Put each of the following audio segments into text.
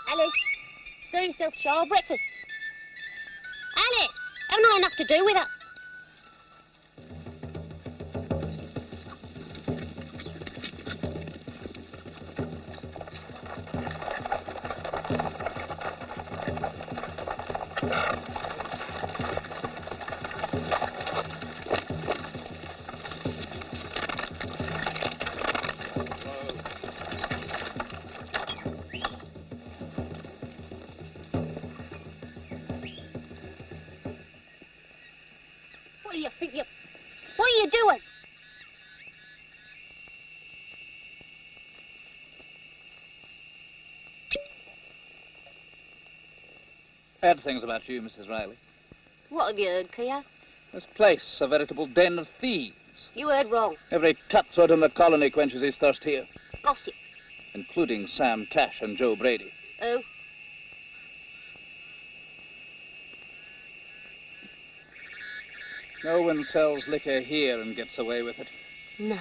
Alice, stir yourself, child. Breakfast. Alice, haven't I enough to do with her? What are you doing? Bad things about you, Mrs. Riley. What have you heard, Keogh? This place, a veritable den of thieves. You heard wrong. Every cutthroat in the colony quenches his thirst here. Gossip. Including Sam Cash and Joe Brady. Oh? No one sells liquor here and gets away with it. No.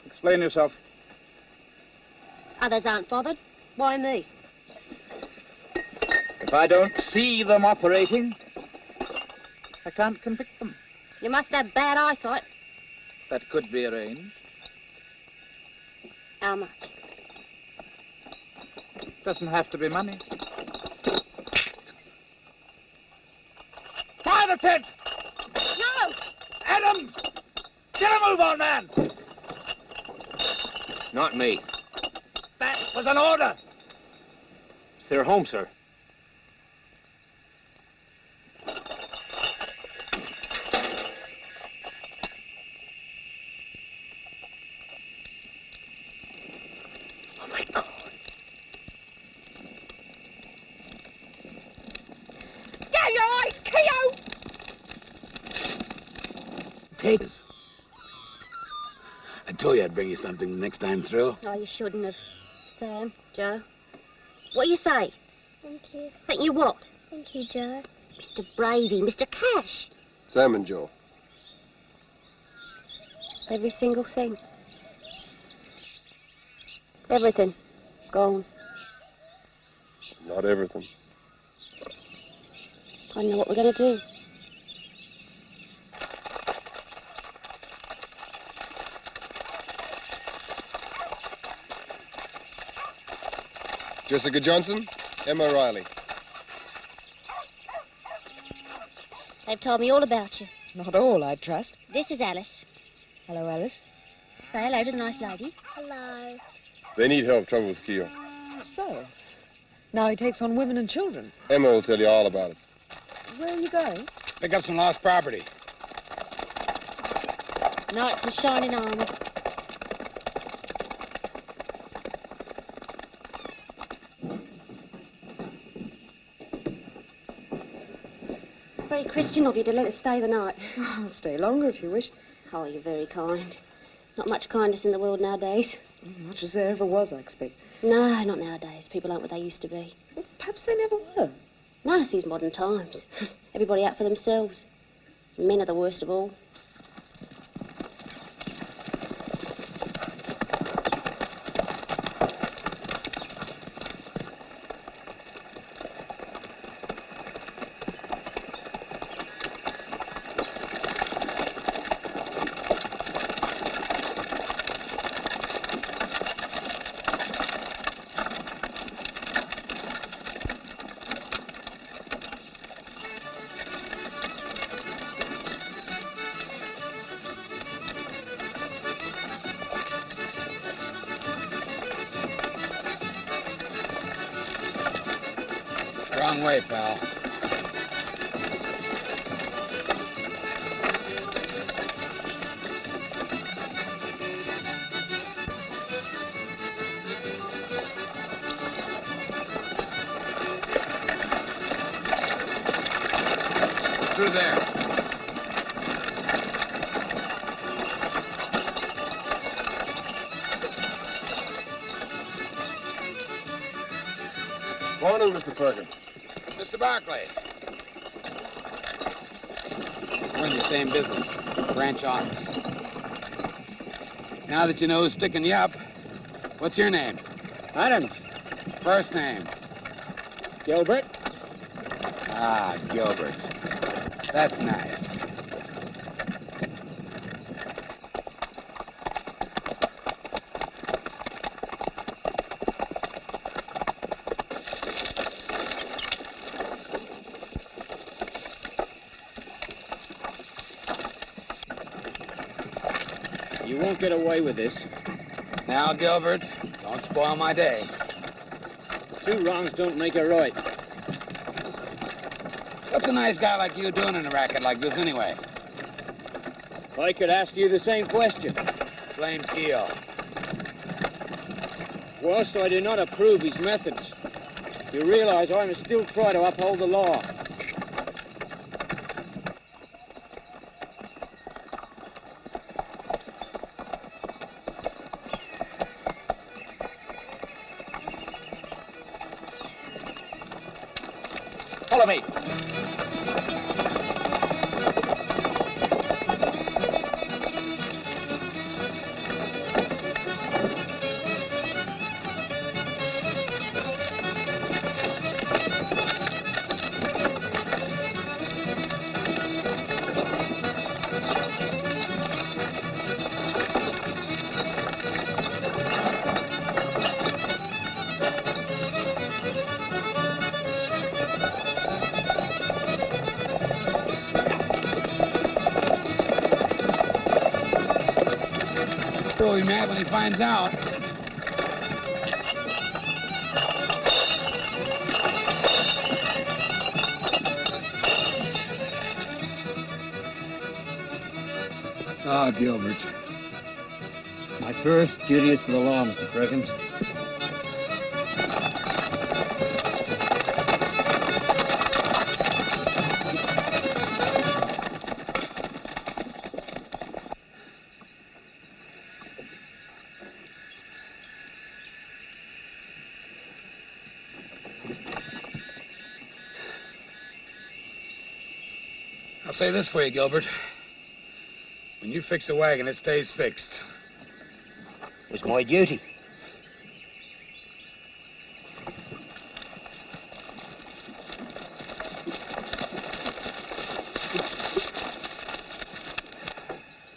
Explain yourself. Others aren't bothered. Why me? If I don't see them operating, I can't convict them. You must have bad eyesight. That could be arranged. How much? Doesn't have to be money. Fire the tent! No! Adams! Get a move on, man! Not me. That was an order! It's their home, sir. Oh, my God. Damn your eyes, Keogh! Take us. I told you I'd bring you something the next time through. Oh, you shouldn't have. Sam, Joe. What do you say? Thank you. Thank you what? Thank you, Joe. Mr. Brady, Mr. Cash. Sam and Joe. Every single thing. Everything. Gone. Not everything. I don't know what we're going to do. Jessica Johnson, Emma Riley. They've told me all about you. Not all, I trust. This is Alice. Hello, Alice. Say hello to the nice lady. Hello. They need help trouble with Keogh. So, now he takes on women and children. Emma will tell you all about it. Where are you going? Pick up some lost property. Knights in shining armour. Very Christian of you to let us stay the night. I'll stay longer if you wish. Oh, you're very kind. Not much kindness in the world nowadays. Much as there ever was, I expect. No, not nowadays. People aren't what they used to be. Well, perhaps they never were. No, it's these modern times. Everybody out for themselves. Men are the worst of all. Wrong way, pal. Through there. Morning, Mr. Perkins. Mr. Barclay. We're in the same business, branch office. Now that you know who's sticking you up, what's your name? Adams. First name? Gilbert. Ah, Gilbert. That's nice. You won't get away with this. Now, Gilbert, don't spoil my day. Two wrongs don't make a right. What's a nice guy like you doing in a racket like this anyway? I could ask you the same question. Blame Keel. Whilst I do not approve his methods, you realize I must still try to uphold the law. Follow me. He'll be mad when he finds out. Ah, Gilbert. My first duty is to the law, Mr. Perkins. I'll say this for you, Gilbert. When you fix a wagon, it stays fixed. It was my duty.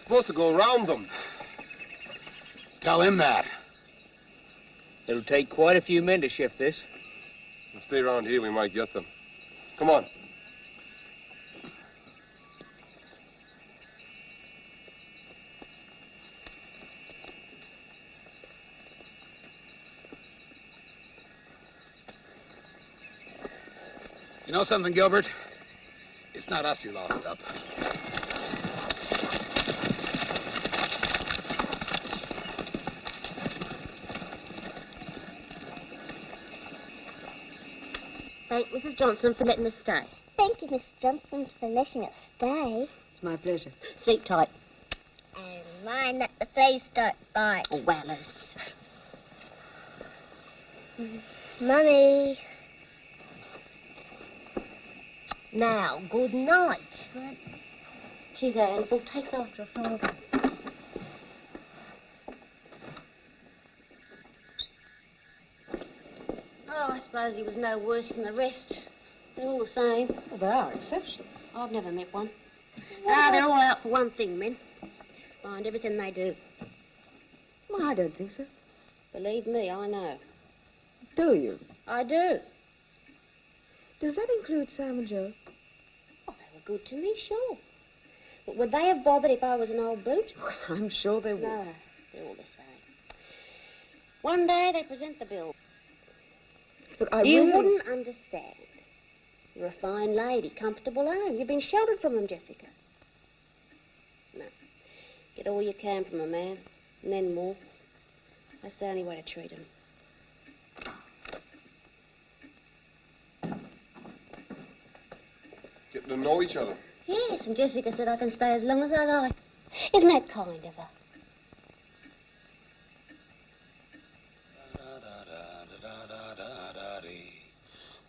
Supposed to go around them. Tell him that. It'll take quite a few men to shift this. If we stay around here, we might get them. Come on. You know something, Gilbert? It's not us you lost up. Thank Mrs. Johnson for letting us stay. Thank you, Miss Johnson, for letting us stay. It's my pleasure. Sleep tight. And mind that the fleas don't bite. Oh, well, Alice. Mummy. Now, good night. She's a handful. Takes after her father. Oh, I suppose he was no worse than the rest. They're all the same. Well, there are exceptions. I've never met one. They're all out for one thing, men. Mind everything they do. Well, I don't think so. Believe me, I know. Do you? I do. Does that include Sam and Joe? Oh, they were good to me, sure. But would they have bothered if I was an old boot? Well, I'm sure they would. No, they're all the same. One day they present the bill. Look, I You really... wouldn't understand. You're a fine lady, comfortable home. You've been sheltered from them, Jessica. No. Get all you can from a man, and then more. That's the only way to treat him. Getting to know each other. Yes, and Jessica said I can stay as long as I like. Isn't that kind of her?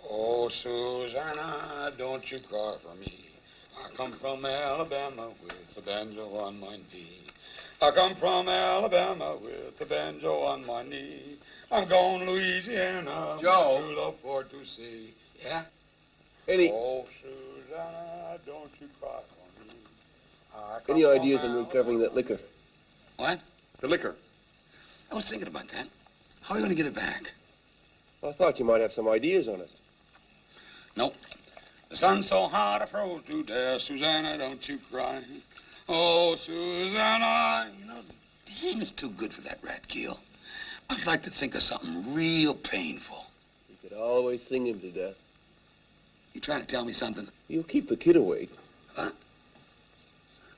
Oh, Susanna, don't you cry for me. I come from Alabama with a banjo on my knee. I come from Alabama with a banjo on my knee. I'm going to Louisiana Joe. to the fort to see. Yeah? Any Oh, Susanna, don't you cry for me. I come any from ideas on recovering that liquor? What? The liquor. I was thinking about that. How are you going to get it back? I thought you might have some ideas on it. Nope. The sun's so hot I froze to death. Susanna, don't you cry. Oh, Susanna. You know, dang, it's too good for that rat kill. I'd like to think of something real painful. You could always sing him to death. You trying to tell me something? You'll keep the kid awake. Huh?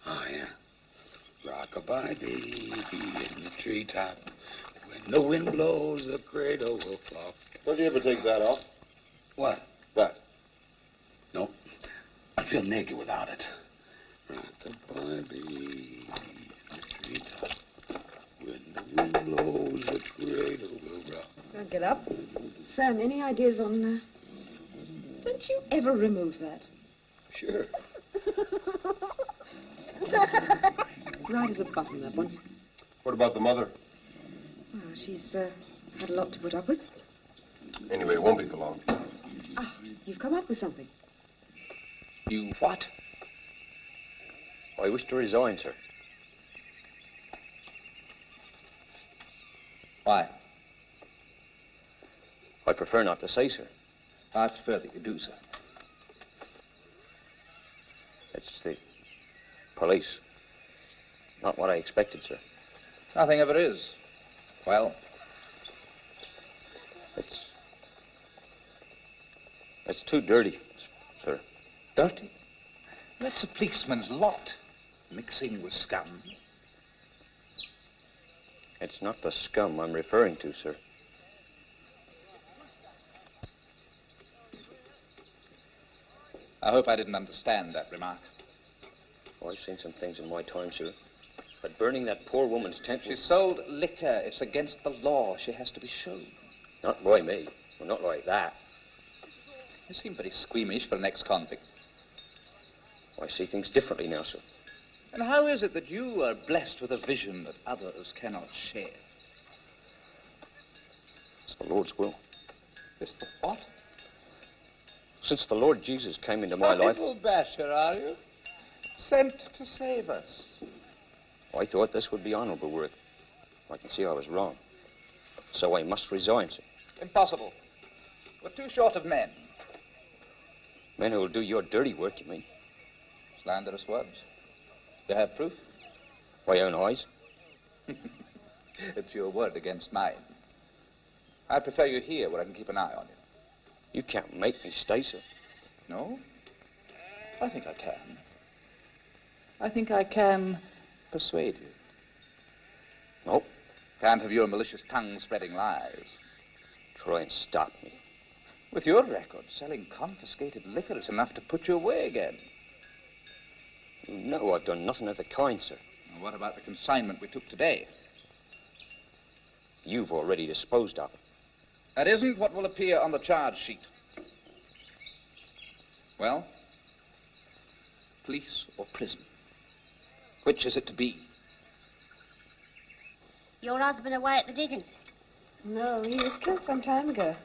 Oh, yeah. Rock-a-bye baby in the treetop. When the wind blows, the cradle will flop. Don't you ever take that off? What? That. Nope. I feel naked without it. Rock-a-bye baby in the treetop. When the wind blows, the cradle will rock. Don't get up. Sam, any ideas on... Don't you ever remove that? Sure. Right as a button, that one. What about the mother? Well, she's had a lot to put up with. Anyway, it won't be for long. Ah, you've come up with something. You what? I wish to resign, sir. Why? I prefer not to say, sir. I prefer that you do, sir. It's the police. Not what I expected, sir. Nothing ever is. Well, It's too dirty, sir. dirty. That's a policeman's lot, mixing with scum. It's not the scum I'm referring to, sir. I hope I didn't understand that remark. Oh, I've seen some things in my time, sir. But burning that poor woman's tent She was sold liquor. It's against the law. She has to be shown. not by me. Well, not like that. You seem pretty squeamish for an ex-convict. I see things differently now, sir. And how is it that you are blessed with a vision that others cannot share? It's the Lord's will. It's the what? Since the Lord Jesus came into my life, Bible basher, are you? Sent to save us. I thought this would be honorable work. I can see I was wrong. So I must resign, sir. Impossible. We're too short of men. Men who will do your dirty work, you mean? Slanderous words. You have proof? My own eyes? It's your word against mine. I prefer you here where I can keep an eye on you. You can't make me stay, sir. No? I think I can. I think I can persuade you. No. Can't have your malicious tongue spreading lies. Try and stop me. With your record, selling confiscated liquor is enough to put you away again. No, I've done nothing of the kind, sir. Now, what about the consignment we took today? You've already disposed of it. That isn't what will appear on the charge sheet. Well, police or prison? Which is it to be? Your husband away at the diggings? No, he was killed some time ago.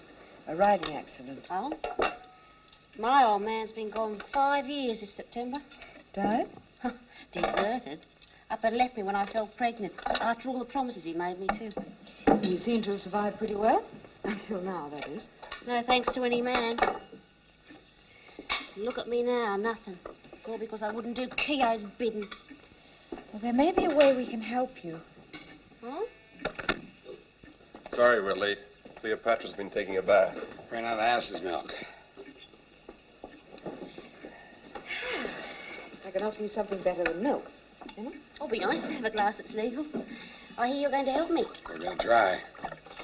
A riding accident. Oh? My old man's been gone 5 years this September. Died? Deserted. Up and left me when I fell pregnant, after all the promises he made me, too. He seemed to have survived pretty well. Until now, that is. No thanks to any man. Look at me now, nothing. All because I wouldn't do Keogh's bidding. Well, there may be a way we can help you. Huh? Sorry we're late. Cleopatra's been taking a bath. Ran out of ass's milk. I can offer you something better than milk. You know? Oh, be nice to have a glass that's legal. I hear you're going to help me. We're going to try.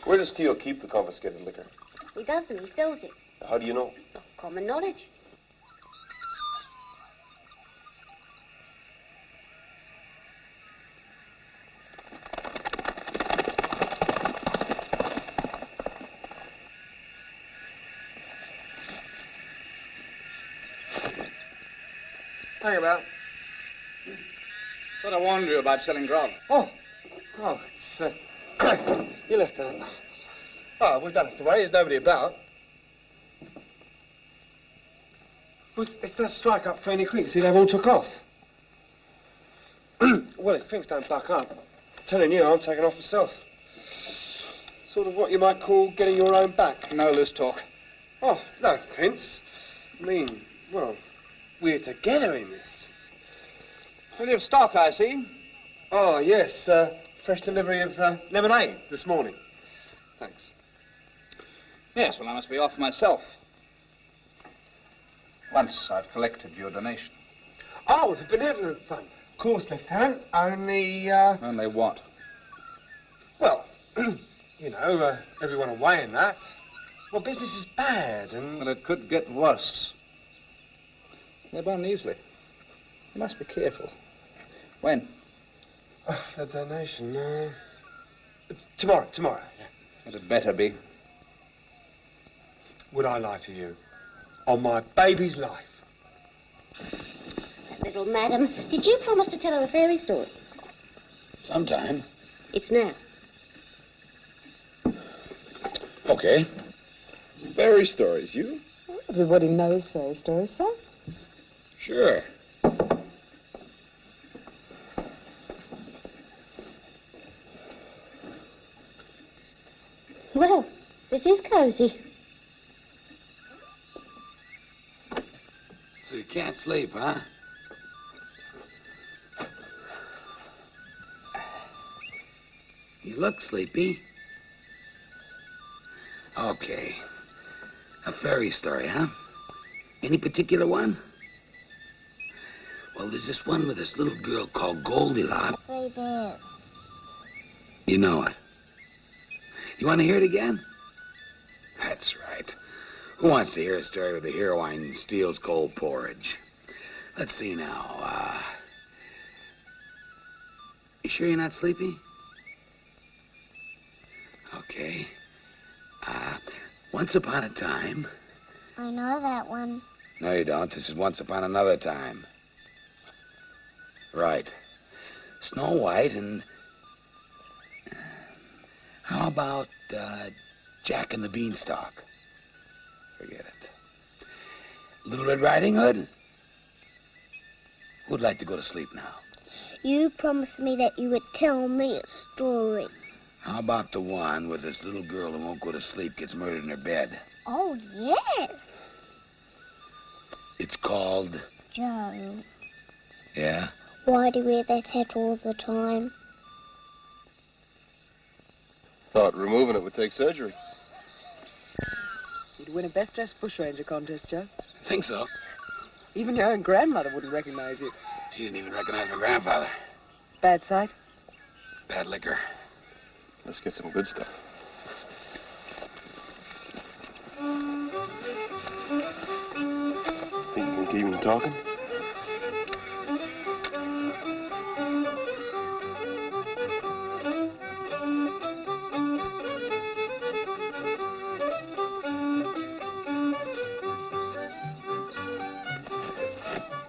Where does Keogh keep the confiscated liquor? He doesn't. He sells it. How do you know? Oh, common knowledge. Hang about. Thought I warned you about selling grog. Oh, it's, you left out. Oh, we don't have to worry. There's nobody about. Well, it's that strike up Ferny Creek. See, they've all took off. Well, if things don't buck up, I'm telling you, I'm taking off myself. Sort of what you might call getting your own back. No loose talk. Oh, no offence. I mean, well, we're together in this. Plenty of stock, I see. Oh, yes, fresh delivery of lemonade this morning. Thanks. Yes, well, I must be off myself. Once I've collected your donation. Oh, the benevolent fund. Of course, Lieutenant. Only, Only what? well, you know, everyone away and that. Well, business is bad and... Well, it could get worse. They burn easily. You must be careful. When? The donation, tomorrow, yeah. It had better be. Would I lie to you? On my baby's life. That little madam. Did you promise to tell her a fairy story? Sometime. It's now. Okay. Fairy stories, you? Everybody knows fairy stories, sir. Sure. Well, this is cozy. So you can't sleep, huh? You look sleepy. Okay. A fairy story, huh? Any particular one? Well, there's this one with this little girl called Goldilocks. 3 bears. You know it. You want to hear it again? That's right. Who wants to hear a story where the heroine steals cold porridge? Let's see now. You sure you're not sleepy? Okay. Once upon a time... I know that one. No, you don't. This is Once Upon Another Time. Right. Snow White and... how about, Jack and the Beanstalk? Forget it. Little Red Riding Hood? Who'd like to go to sleep now? You promised me that you would tell me a story. How about the one where this little girl who won't go to sleep gets murdered in her bed? Oh, yes. It's called... Joe, Yeah? why do you wear that hat all the time? Thought removing it would take surgery. You'd win a best-dressed bushranger contest, Joe. Think so. Even your own grandmother wouldn't recognize you. She didn't even recognize my grandfather. Bad sight? Bad liquor. Let's get some good stuff. keep him talking.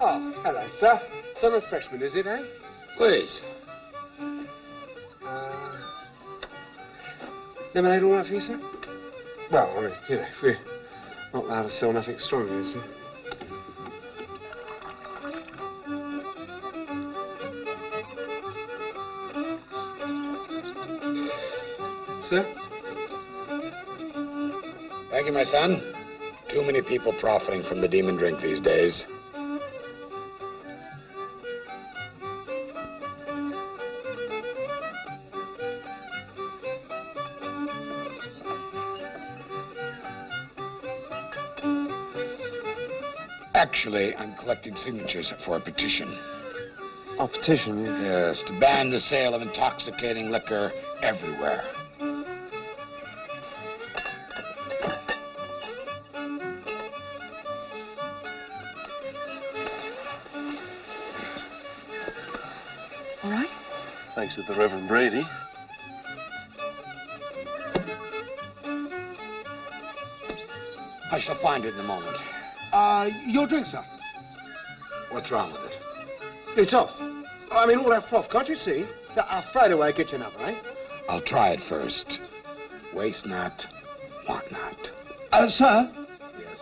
Oh, hello, sir. Some refreshment, is it, eh? Please. Lemonade all right for you, sir? Well, I mean, you know, we're not allowed to sell nothing strong, you see. Sir? Thank you, my son. Too many people profiting from the demon drink these days. Actually, I'm collecting signatures for a petition. Oh, petition, yeah. Yes, to ban the sale of intoxicating liquor everywhere. All right? Thanks to the Reverend Brady. I shall find it in a moment. Your drink, sir. What's wrong with it? It's off. I mean, all that froth, can't you see? I'll throw it away, get you another, eh? I'll try it first. Waste not, want not. Sir? Yes.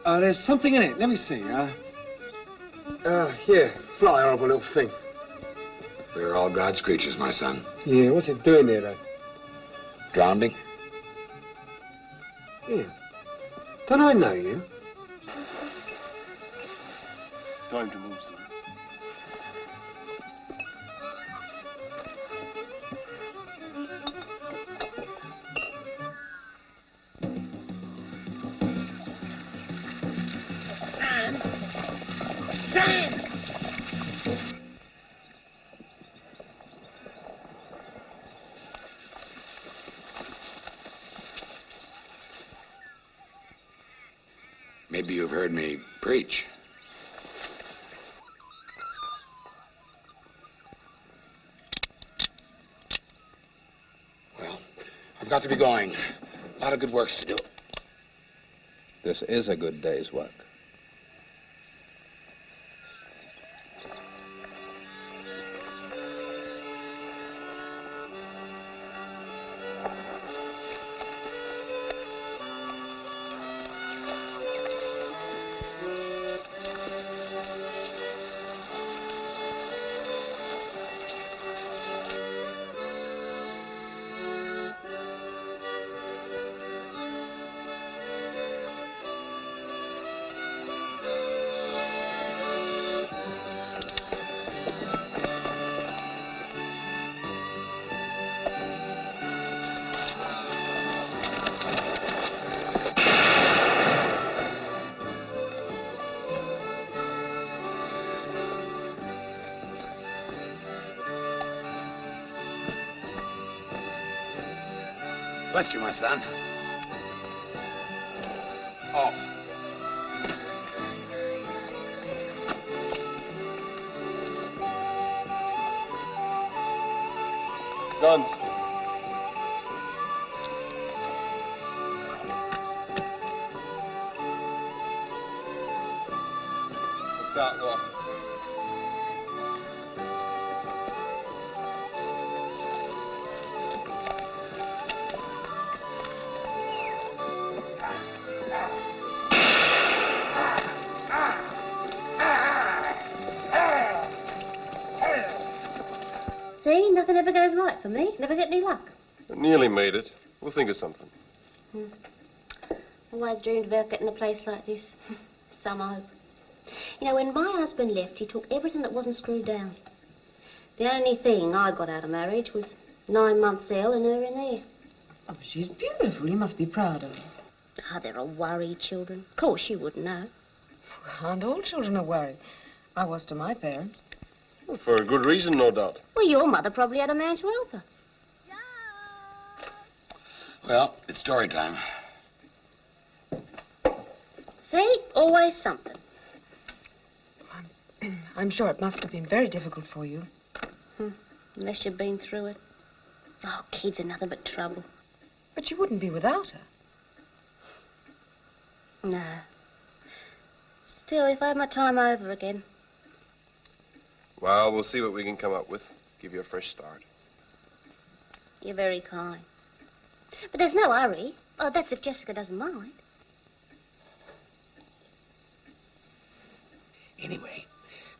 There's something in it. Let me see. Here. Fly, horrible little thing. We're all God's creatures, my son. Yeah, what's it doing there, though? Drowning? Yeah. Don't I know you? Time to move, son. Maybe you've heard me preach. Well, I've got to be going. A lot of good works to do. This is a good day's work. Bless you, my son. Off. Guns. Let's start walking. See, nothing ever goes right for me. Never get any luck. Nearly made it. We'll think of something. Always dreamed about getting a place like this. Some hope. You know, when my husband left, he took everything that wasn't screwed down. The only thing I got out of marriage was 9 months ill and her in there. Oh, she's beautiful. You must be proud of her. Ah, they're all worried children. Of course, you wouldn't know. And all children are worried. I was to my parents. Well, for a good reason, no doubt. Well, your mother probably had a man to help her. Well, it's story time. See? Always something. I'm sure it must have been very difficult for you. Unless you've been through it. Oh, kids are nothing but trouble. But you wouldn't be without her. No. Still, if I had my time over again. Well, we'll see what we can come up with. Give you a fresh start. You're very kind. But there's no hurry. Oh, that's if Jessica doesn't mind. Anyway,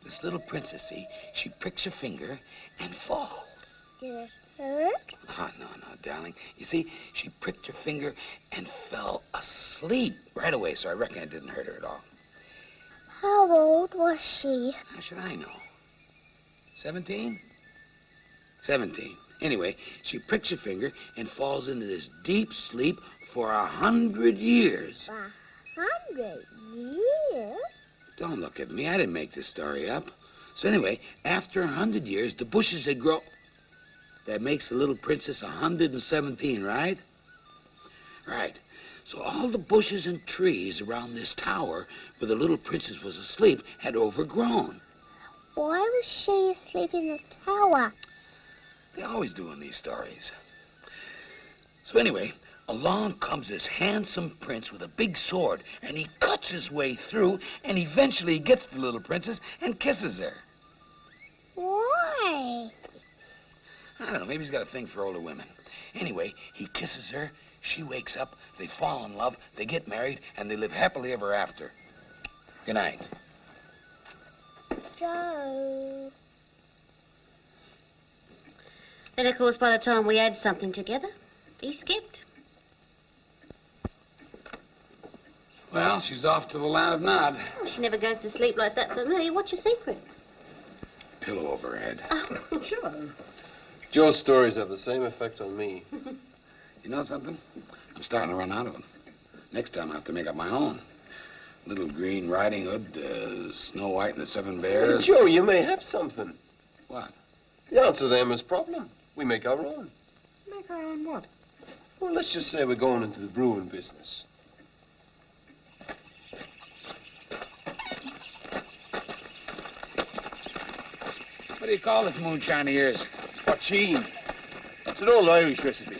this little princess, see, she pricks her finger and falls. Did it hurt? Oh, no, darling. You see, she pricked her finger and fell asleep right away, so I reckon it didn't hurt her at all. How old was she? How should I know? 17? 17. Anyway, she pricks her finger and falls into this deep sleep for 100 years. 100 years? Don't look at me. I didn't make this story up. So anyway, after 100 years, the bushes had grown. That makes the little princess 117, right? Right. So all the bushes and trees around this tower where the little princess was asleep had overgrown. Why was she asleep in the tower? They always do in these stories. So anyway, along comes this handsome prince with a big sword, and he cuts his way through, and eventually he gets the little princess and kisses her. Why? I don't know, maybe he's got a thing for older women. Anyway, he kisses her, she wakes up, they fall in love, they get married, and they live happily ever after. Good night. Joe. Then, of course, by the time we had something together, he skipped. Well, she's off to the land of Nod. Oh, she never goes to sleep like that for me. What's your secret? Pillow over her head. Oh, sure. Joe's stories have the same effect on me. You know something? I'm starting to run out of them. Next time I have to make up my own. Little Green Riding Hood, Snow White and the Seven Bears. Joe, you may have something. What? The answer to Emma's problem. We make our own. Make our own what? Well, let's just say we're going into the brewing business. What do you call this moonshine of yours? Pochine. It's an old Irish recipe.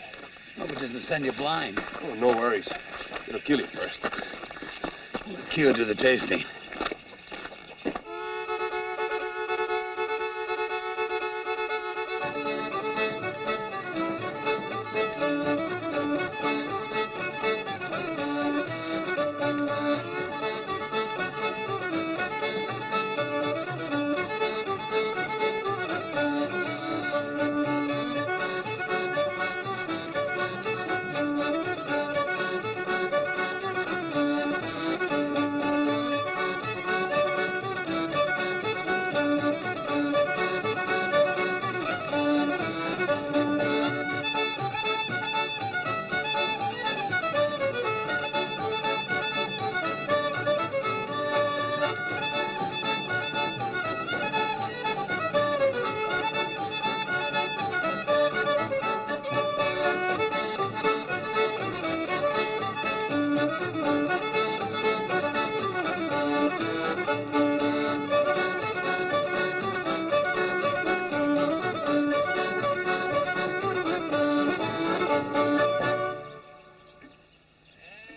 Hope it doesn't send you blind. Oh, no worries. It'll kill you first. Cue to the tasting.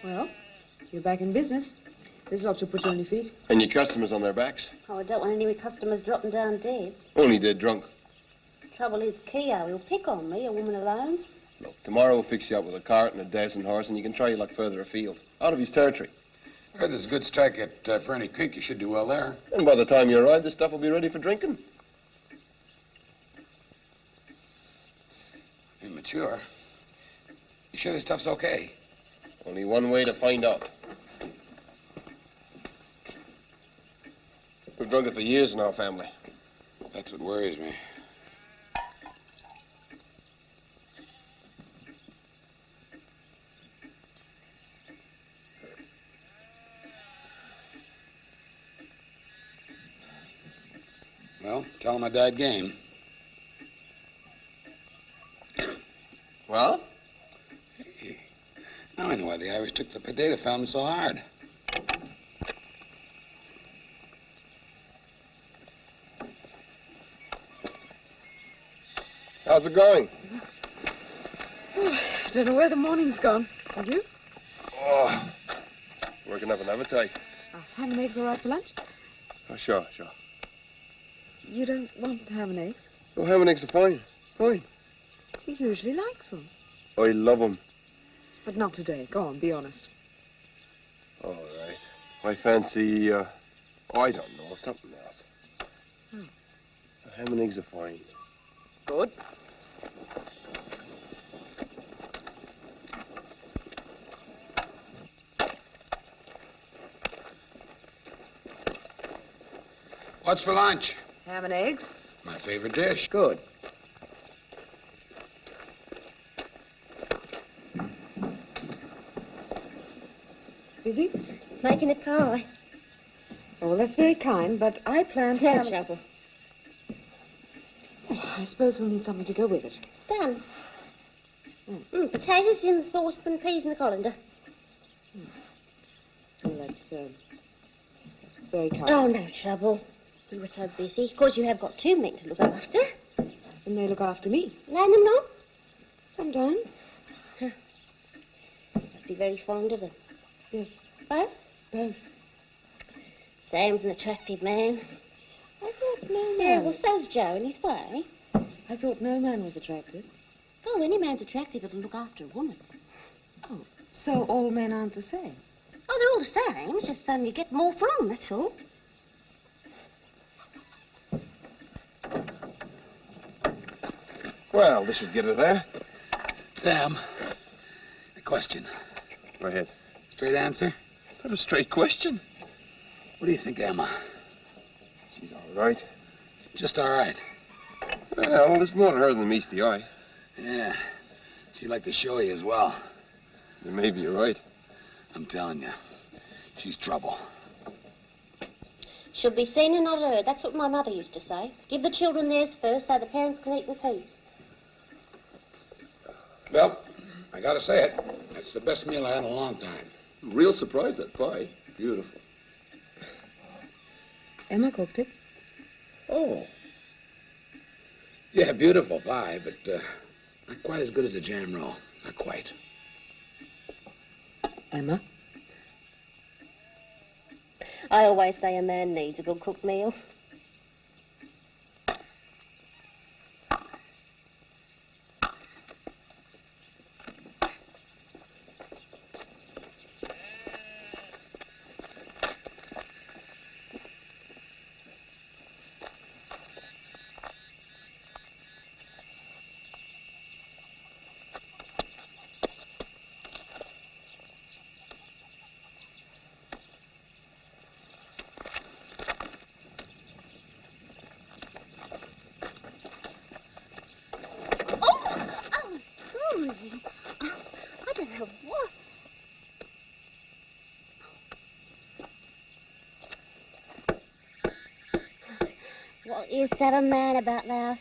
Well, you're back in business. This ought to put you on your feet. And your customers on their backs? Oh, I don't want any customers dropping down dead. Only dead drunk. Trouble is, Keogh, he'll pick on me, a woman alone. Look, tomorrow we'll fix you up with a cart and a dancing horse, and you can try your luck further afield. Out of his territory. I heard there's a good strike at Fernie Creek. You should do well there. And by the time you arrive, the stuff will be ready for drinking. Immature. You sure this stuff's okay? Only one way to find out. We've drunk it for years in our family. That's what worries me. Well, tell him I died game. Well? Hey, now I know why the Irish took the potato fountain so hard. How's it going? I don't know where the morning's gone. And you? Oh, working up an appetite. Ham and eggs all right for lunch? Oh, sure. You don't want ham and eggs? Oh, ham and eggs are fine. Fine. You usually like them. I love them. But not today. Go on, be honest. All right. I fancy, I don't know, something else. Oh. Ham and eggs are fine. Good. What's for lunch? Ham and eggs? My favorite dish. Good. Busy? Making a pie. Oh, well, that's very kind, but I planned No ham... trouble. Oh, I suppose we'll need something to go with it. Done. Potatoes in the saucepan, peas in the colander. Well, that's very kind. Oh, no trouble. You were so busy. Of course, you have got two men to look after. And they look after me. Land them not? Sometimes. Must be very fond of them. Yes. Both? Both. Sam's an attractive man. I thought no man... Yeah, well, so's Joe in his way. I thought no man was attractive. Oh, any man's attractive that'll look after a woman. Oh, so all men aren't the same? Oh, they're all the same. It's just some you get more from, that's all. Well, this should get her there. Sam, a question. Go ahead. Straight answer? Not a straight question. What do you think, Emma? She's all right. Just all right. Well, there's more to her than meets the eye. Yeah. She'd like to show you as well. Then maybe you're right. I'm telling you, she's trouble. Should be seen and not heard. That's what my mother used to say. Give the children theirs first so the parents can eat in peace. Well, I gotta say it. That's the best meal I had in a long time. Real surprised, that pie. Beautiful. Emma cooked it. Oh. Yeah, beautiful pie, but not quite as good as the jam roll. Not quite. Emma? I always say a man needs a good cooked meal. I don't know what. What is that a man about the house?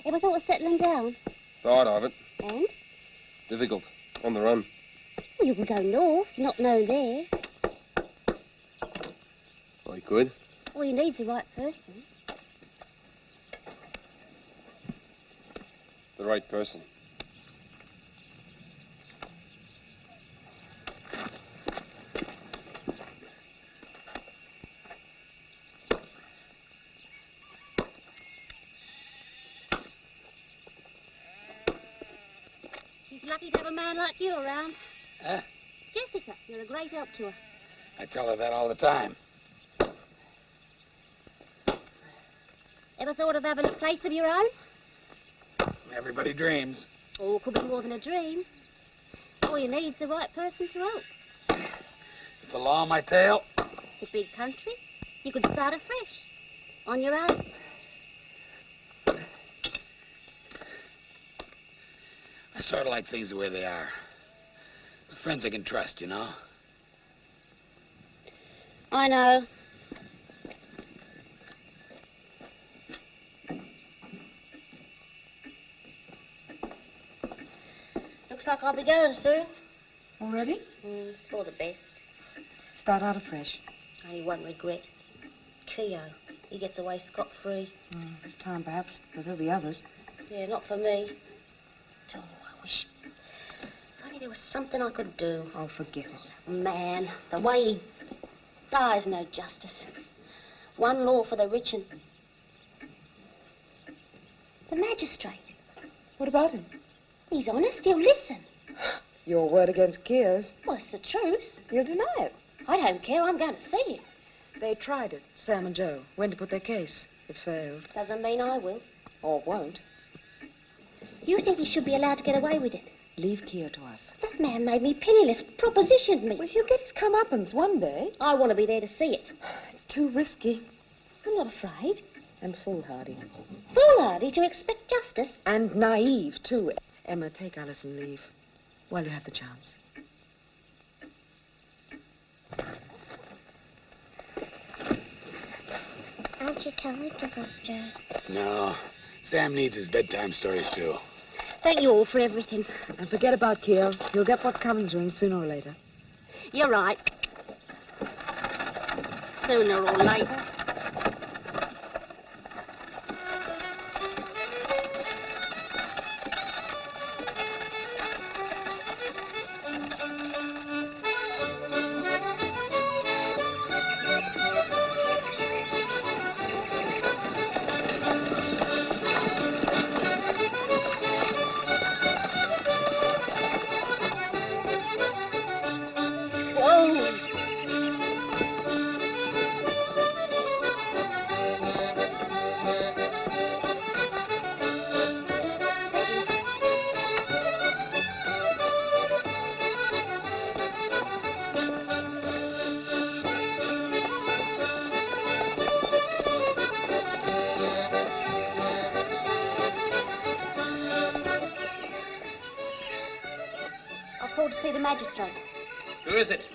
Ever thought of settling down? Thought of it. And? Difficult. On the run. Well, you can go north, not known there. I could. All you need's the right person. The right person. She's lucky to have a man like you around. Huh? Jessica, you're a great help to her. I tell her that all the time. Ever thought of having a place of your own? Everybody dreams. Oh, could be more than a dream. All you need's the right person to help. The law on my tail. It's a big country. You could start afresh. On your own. I sort of like things the way they are. With friends I can trust, you know? I know. Looks like I'll be going soon. Already? It's for the best. Start out afresh. Only one regret. Keogh. He gets away scot-free. This time, perhaps, because there'll be others. Yeah, not for me. Oh, I wish... Only there was something I could do. Oh, forget it. Man, the way he dies, no justice. One law for the rich and... The magistrate. What about him? He's honest, he'll listen. Your word against Keir's. Well, it's the truth. You'll deny it. I don't care, I'm going to see it. They tried it, Sam and Joe. When to put their case. It failed. Doesn't mean I will. Or won't. You think he should be allowed to get away with it? Leave Keir to us. That man made me penniless, propositioned me. Well, he'll get his comeuppance one day. I want to be there to see it. It's too risky. I'm not afraid. And foolhardy. Foolhardy to expect justice. And naive, too. Emma, take Alice and leave. While you have the chance. Aren't you coming with us, Joe? No. Sam needs his bedtime stories, too. Thank you all for everything. And forget about Keir. He'll get what's coming to him sooner or later. You're right. Sooner or later. To see the magistrate. Who is it?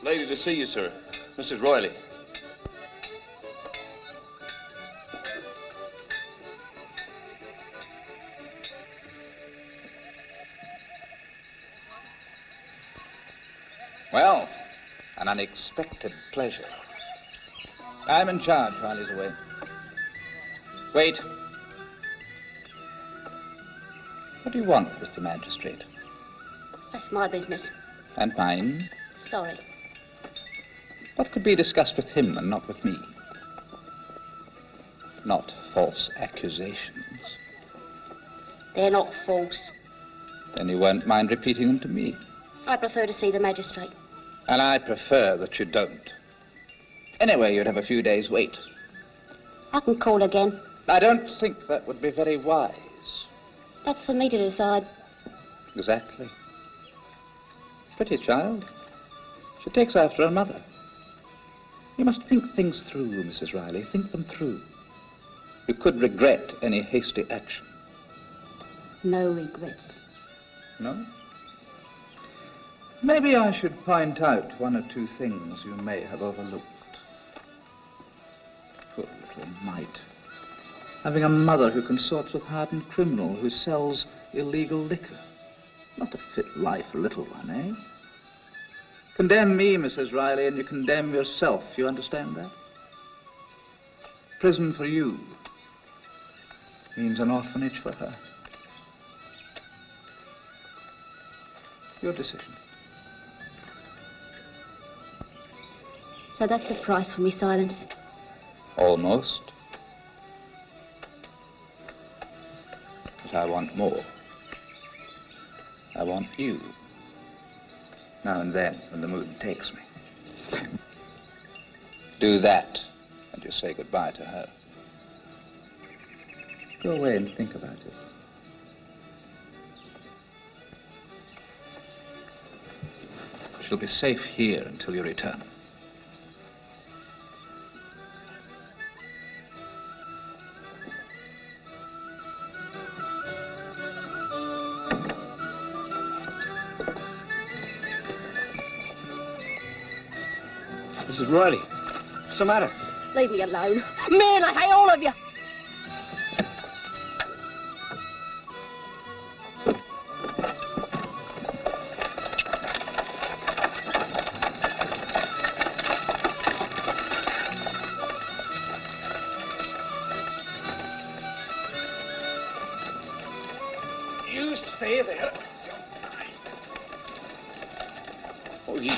Lady to see you, sir. Mrs. Riley. Well, an unexpected pleasure. I'm in charge while he's away. Wait. What do you want, Mr. Magistrate? That's my business. And mine? Sorry. What could be discussed with him and not with me? Not false accusations. They're not false. Then you won't mind repeating them to me. I prefer to see the magistrate. And I prefer that you don't. Anyway, you'd have a few days' wait. I can call again. I don't think that would be very wise. That's for me to decide. Exactly. Pretty child. She takes after her mother. You must think things through, Mrs. Riley. Think them through. You could regret any hasty action. No regrets. No? Maybe I should point out one or two things you may have overlooked. Poor little mite. Having a mother who consorts with hardened criminal who sells illegal liquor. Not a fit life for a little one, eh? Condemn me, Mrs. Riley, and you condemn yourself. You understand that? Prison for you means an orphanage for her. Your decision. So that's the price for me silence. Almost. But I want more. I want you. Now and then, when the mood takes me. Do that, and you say goodbye to her. Go away and think about it. She'll be safe here until you return. Mrs. Riley, what's the matter? Leave me alone. Man, I hate all of you.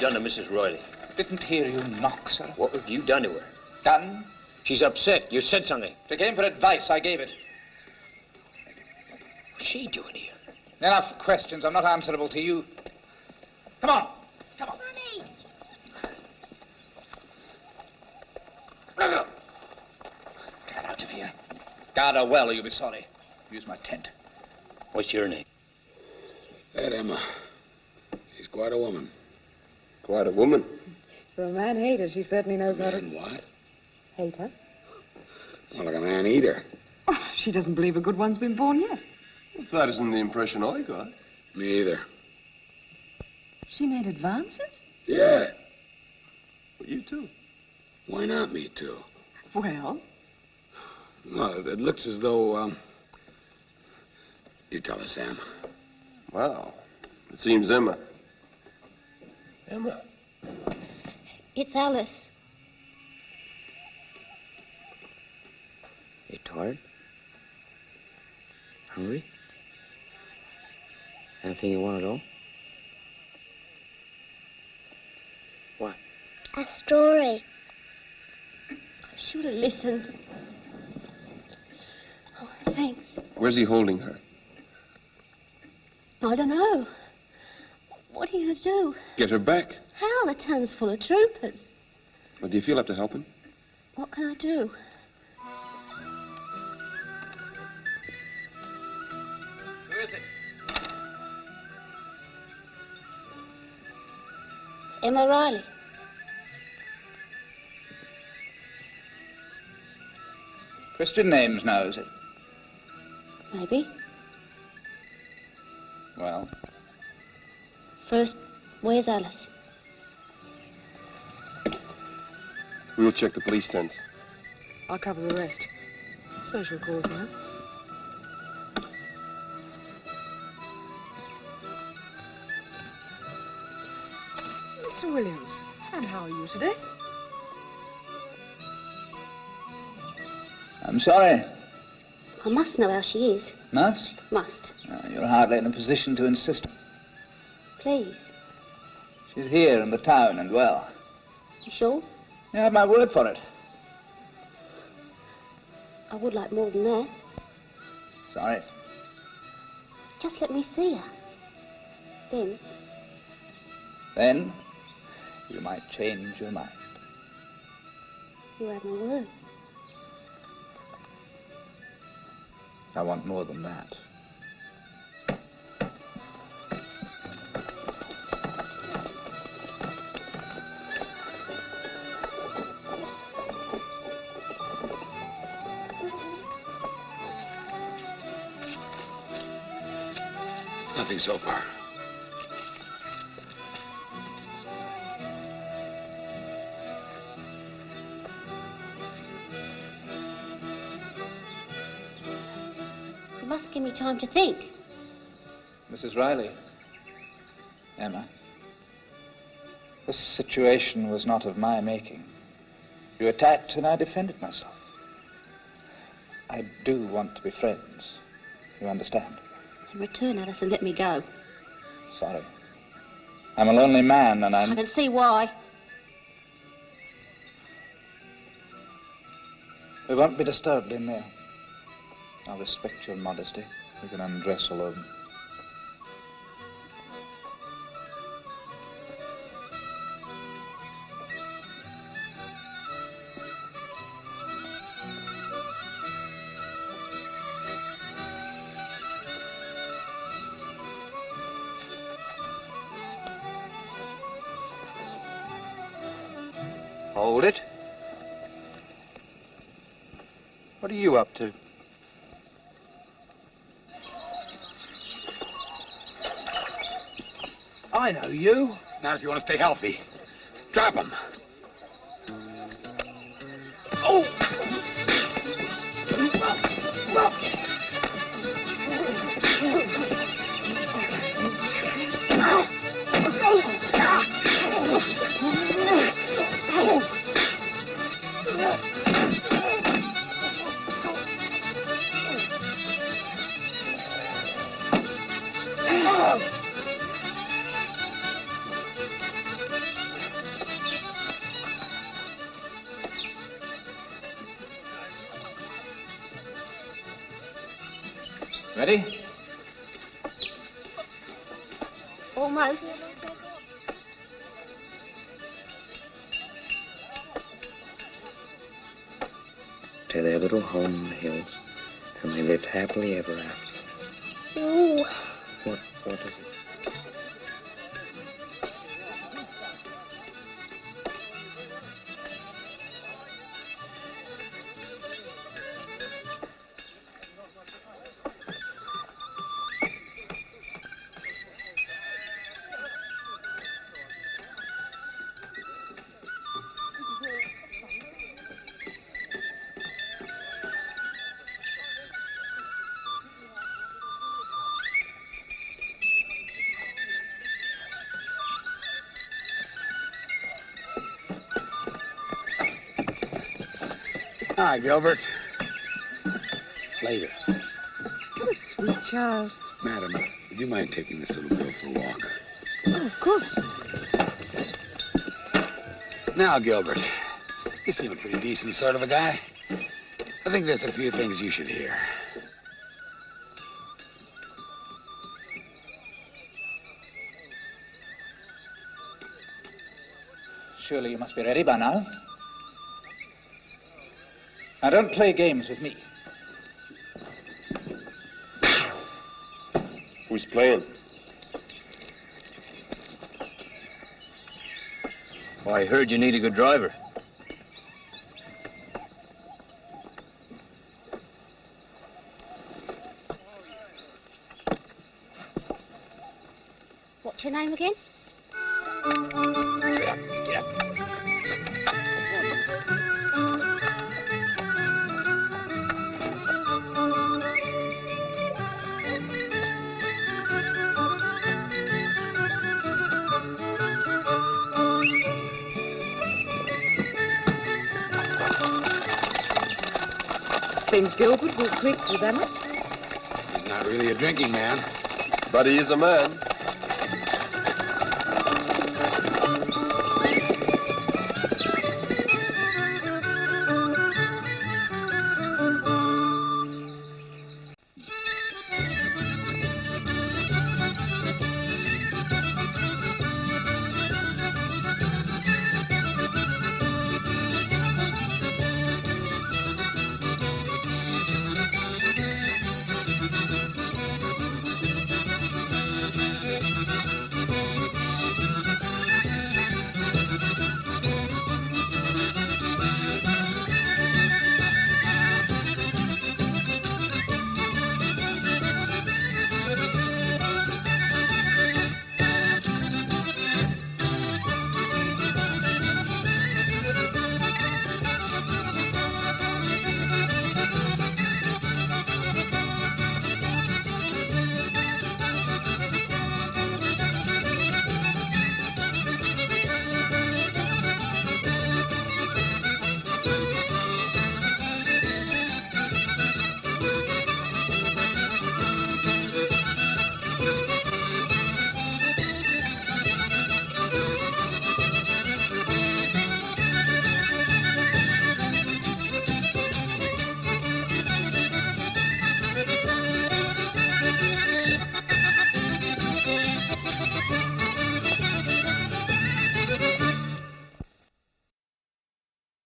done to Mrs. Riley? Didn't hear you knock, sir. What have you done to her? Done? She's upset. You said something. They came for advice. I gave it. What's she doing here? Enough questions. I'm not answerable to you. Come on. Come on. Mommy! Get out of here. Guard her well or you'll be sorry. Use my tent. What's your name? That Emma. She's quite a woman. Quite a woman. For a man-hater, she certainly knows how to... And what? hate her. More like a man-eater. Oh, she doesn't believe a good one's been born yet. Well, that isn't the impression I got. Me either. She made advances? Yeah. Well, you too. Why not me too? Well, Well, it looks as though, You tell us, Sam. Wow. It seems Emma. Emma. It's Alice. You tired? Hungry? Anything you want at all? What? A story. I should have listened. Oh, thanks. Where's he holding her? I don't know. What are you going to do? Get her back. How? The town's full of troopers. Well, do you feel up to helping? What can I do? Who is it? Emma Riley. Christian names now, is it? Maybe. Well, First, where's Alice? We'll check the police tents. I'll cover the rest. Social calls now. Mr. Williams, and how are you today? I'm sorry. I must know how she is. Must? Must. You're hardly in a position to insist. Please. She's here in the town and well. You sure? You have my word for it. I would like more than that. Sorry. Just let me see her. Then, you might change your mind. You have my word. I want more than that. Nothing so far. You must give me time to think. Mrs. Riley. Emma. This situation was not of my making. You attacked and I defended myself. I do want to be friends. You understand? In return, Alice, and let me go. Sorry. I'm a lonely man and I can see why. We won't be disturbed in there. I'll respect your modesty. You can undress alone. Hold it. What are you up to? I know you. Not if you want to stay healthy. Drop him. Oh! Ready? Almost. To their little home in the hills, and they lived happily ever after. Ooh. What is it? Hi, Gilbert. Later. What a sweet child. Madam, would you mind taking this little girl for a walk? Oh, of course. Now, Gilbert, you seem a pretty decent sort of a guy. I think there's a few things you should hear. Surely you must be ready by now. Now, don't play games with me. Who's playing? Well, I heard you need a good driver. What's your name again? Then Gilbert will click with Emma. He's not really a drinking man. But he is a man.